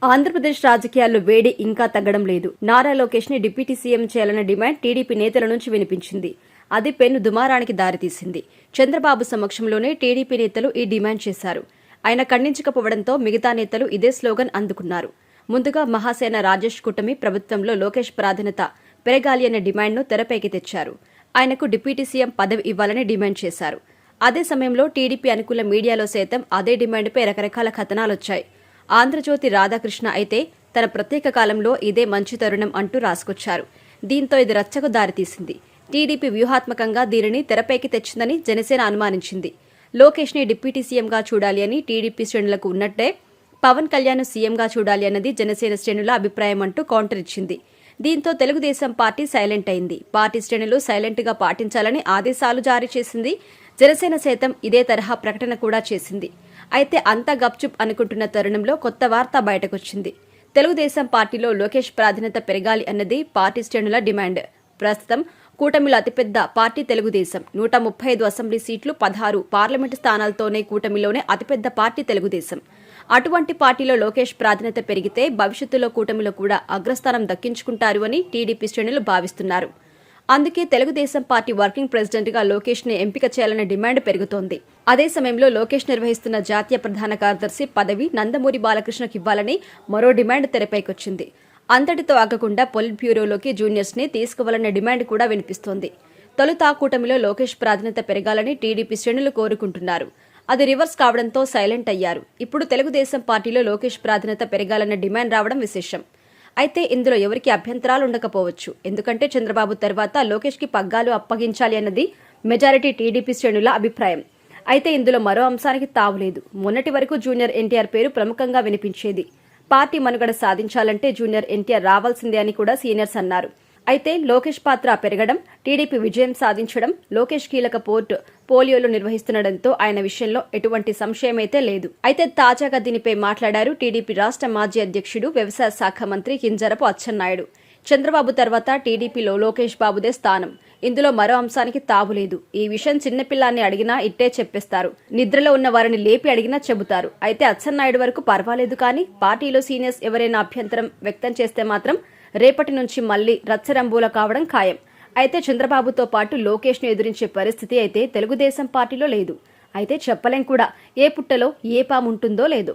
ఆంధ్రప్రదేశ్ రాజకీయాల్లో వేడి ఇంకా తగ్గడం లేదు. నారా లోకేష్ ని డిప్యూటీ సీఎం చేయాలన్న డిమాండ్ టీడీపీ నేతల నుంచి వినిపించింది. అది పెను దుమారానికి దారితీసింది. చంద్రబాబు సమక్షంలోనే టీడీపీ నేతలు ఈ డిమాండ్ చేశారు. ఆయన ఖండించకపోవడంతో మిగతా నేతలు ఇదే స్లోగన్ అందుకున్నారు. ముందుగా మహాసేన రాజేష్ కూటమి ప్రభుత్వంలో లోకేష్ ప్రాధాన్యత పెరగాలి అనే డిమాండ్ను తెరపైకి తెచ్చారు. ఆయనకు డిప్యూటీ సీఎం పదవి ఇవ్వాలని డిమాండ్ చేశారు. అదే సమయంలో టీడీపీ అనుకూల మీడియాలో సైతం అదే డిమాండ్పై రకరకాల కథనాలొచ్చాయి. ఆంధ్రజ్యోతి రాధాకృష్ణ అయితే తన ప్రత్యేక కాలంలో ఇదే మంచి తరుణం అంటూ రాసుకొచ్చారు. దీంతో ఇది రచ్చకు దారితీసింది. టీడీపీ వ్యూహాత్మకంగా దీనిని తెరపైకి తెచ్చిందని జనసేన అనుమానించింది. లోకేష్ ని డిప్యూటీ సీఎంగా చూడాలి అని టీడీపీ శ్రేణులకు ఉన్నట్టే పవన్ కళ్యాణ్ సీఎంగా చూడాలి అన్నది జనసేన శ్రేణుల అభిప్రాయం అంటూ కౌంటర్ ఇచ్చింది. దీంతో తెలుగుదేశం పార్టీ సైలెంట్ అయింది. పార్టీ శ్రేణులు సైలెంట్ గా పాటించాలని ఆదేశాలు జారీ చేసింది. జనసేన సైతం ఇదే తరహా ప్రకటన కూడా చేసింది. అయితే అంతా గప్చుప్ అనుకుంటున్న తరుణంలో కొత్త వార్త బయటకొచ్చింది. తెలుగుదేశం పార్టీలో లోకేష్ ప్రాధాన్యత పెరగాలి అన్నది పార్టీ శ్రేణుల డిమాండ్. ప్రస్తుతం కూటమిలో అతిపెద్ద పార్టీ తెలుగుదేశం. 135 అసెంబ్లీ సీట్లు, 16 పార్లమెంటు స్థానాలతోనే కూటమిలోనే అతిపెద్ద పార్టీ తెలుగుదేశం. అటువంటి పార్టీలో లోకేష్ ప్రాధాన్యత పెరిగితే భవిష్యత్తులో కూటమిలో కూడా అగ్రస్థానం దక్కించుకుంటారు అని టీడీపీ శ్రేణులు భావిస్తున్నారు. అందుకే తెలుగుదేశం పార్టీ వర్కింగ్ ప్రెసిడెంట్ గా లోకేష్ ని ఎంపిక చేయాలనే డిమాండ్ పెరుగుతోంది. అదే సమయంలో లోకేష్ నిర్వహిస్తున్న జాతీయ ప్రధాన కార్యదర్శి పదవి నందమూరి బాలకృష్ణకు ఇవ్వాలని మరో డిమాండ్ తెరపైకొచ్చింది. అంతటితో ఆగకుండా పొలిట్ బ్యూరోలోకి జూనియర్స్ ని తీసుకువెళ్లనే డిమాండ్ కూడా వినిపిస్తోంది. తొలుత కూటమిలో లోకేష్ ప్రాధాన్యత పెరగాలని టీడీపీ శ్రేణులు కోరుకుంటున్నారు. అది రివర్స్ కావడంతో సైలెంట్ అయ్యారు. ఇప్పుడు తెలుగుదేశం పార్టీలో లోకేష్ ప్రాధాన్యత పెరగాలన్న డిమాండ్ రావడం విశేషం. అయితే ఇందులో ఎవరికి అభ్యంతరాలు ఉండకపోవచ్చు. ఎందుకంటే చంద్రబాబు తర్వాత లోకేష్ కి పగ్గాలు అప్పగించాలి అన్నది మెజారిటీ టీడీపీ శ్రేణుల అభిప్రాయం. అయితే ఇందులో మరో అంశానికి తావులేదు. మొన్నటి వరకు జూనియర్ ఎన్టీఆర్ పేరు ప్రముఖంగా వినిపించేది. పార్టీ మనుగడ సాధించాలంటే జూనియర్ ఎన్టీఆర్ రావాల్సిందే అని కూడా సీనియర్స్ అన్నారు. అయితే లోకేష్ పాత్ర పెరగడం, టీడీపీ విజయం సాధించడం, లోకేష్ కీలక పోలియోలో నిర్వహిస్తుండటంతో ఆయన విషయంలో ఎటువంటి సంశయమైతే లేదు. అయితే తాజాగా దీనిపై మాట్లాడారు టీడీపీ రాష్ట్ర మాజీ అధ్యక్షుడు, వ్యవసాయ శాఖ మంత్రి కింజరపు అచ్చెన్నాయుడు. చంద్రబాబు తర్వాత టీడీపీలో లోకేష్ బాబుదే స్థానం. ఇందులో మరో అంశానికి తావులేదు. ఈ విషయం చిన్నపిల్లాన్ని అడిగినా ఇట్టే చెప్పేస్తారు. నిద్రలో ఉన్న వారిని లేపి అడిగినా చెబుతారు. అయితే అచ్చెన్నాయుడు వరకు పర్వాలేదు, కానీ పార్టీలో సీనియర్స్ ఎవరైనా అభ్యంతరం వ్యక్తం చేస్తే మాత్రం రేపటి నుంచి మళ్లీ రచ్చరంబూల కావడం ఖాయం. అయితే చంద్రబాబుతో పాటు లోకేష్ ను ఎదురించే పరిస్థితి అయితే తెలుగుదేశం పార్టీలో లేదు. అయితే చెప్పలేం కూడా ఏ పుట్టలో ఏ పాము ఉంటుందో లేదో.